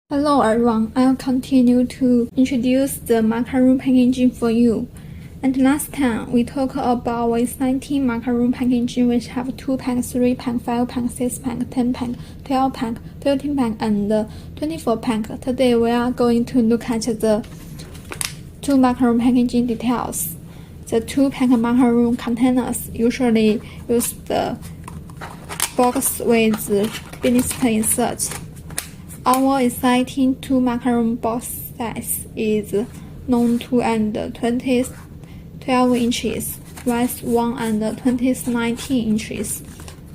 Hello everyone, I'll continue to introduce the macaron packaging for you. And last time we talked about with 19 macaron packaging which have 2 pack, 3 pack, 5 pack, 6 pack, 10 pack, 12 pack, 13 pack, and 24 pack. Today we are going to look at the 2 macaron packaging details. The 2 pack macaron containers usually use the box with blister insert. Our exciting 2 Macaron Box size is long 2 and 20 12 inches, wide 1 and 20 19 inches,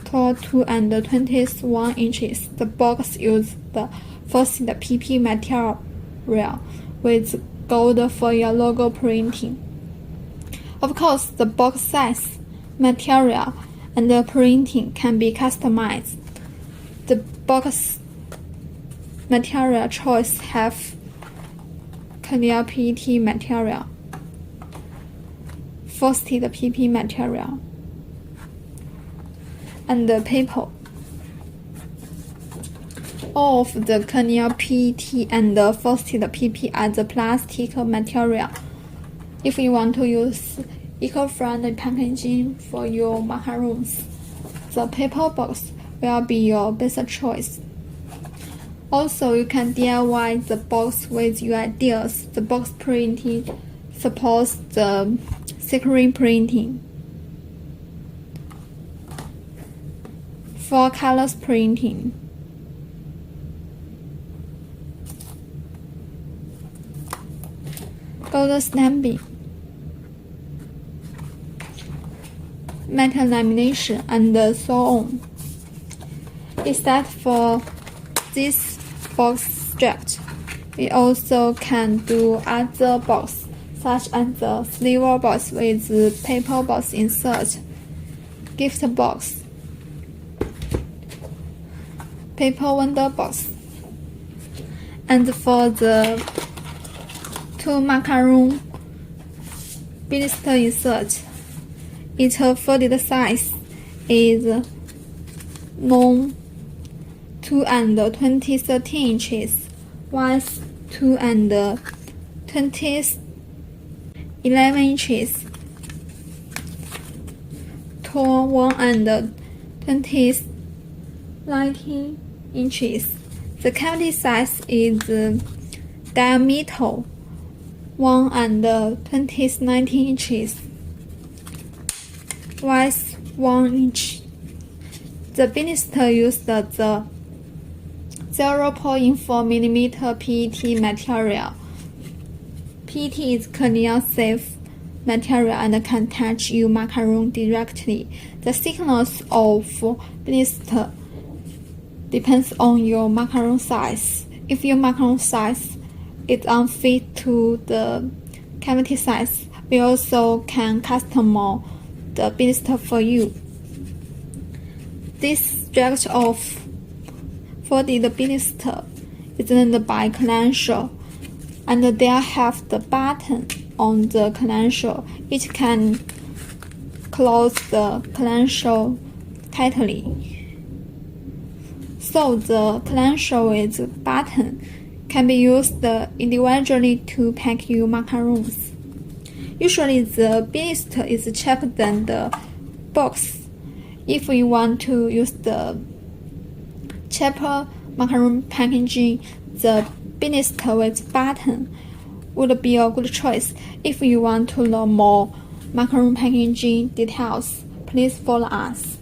tall 2 and 21 inches. The box uses the first PP material with gold for your logo printing. Of course, the box size, material, and the printing can be customized. The box material choice have clear PET material, frosted PP material, and the paper. All of the clear PET and the frosted PP are the plastic material. If you want to use eco-friendly packaging for your macarons, the paper box will be your best choice. Also, you can DIY the box with your ideas. The box printing supports the screen printing, 4 colors printing, gold stamping, metal lamination, and so on. Except for this box structure, we also can do other box, such as the silver box with paper box insert, gift box, paper window box. And for the 2 Macaron Blister Insert, its folded size is long 2 and 20 13 inches, wide 2 and 20 11 inches, tall 1 and 20 19 inches. The cavity size is diameter 1 and 20 19 inches, wide 1 inch. The blister used the 0.4 mm PET material. PET is clear, safe material and can touch your macaron directly. The thickness of blister depends on your macaron size. If your macaron size is unfit to the cavity size, we also can customize the blister for you. This structure of folded blister is done by clamshell, and they have the button on the clamshell. It can close the clamshell tightly. So the clamshell with button can be used individually to pack your macarons. Usually the blister is cheaper than the box. If you want to use the cheaper macaron packaging, the blister with button would be a good choice. If you want to learn more macaron packaging details, please follow us.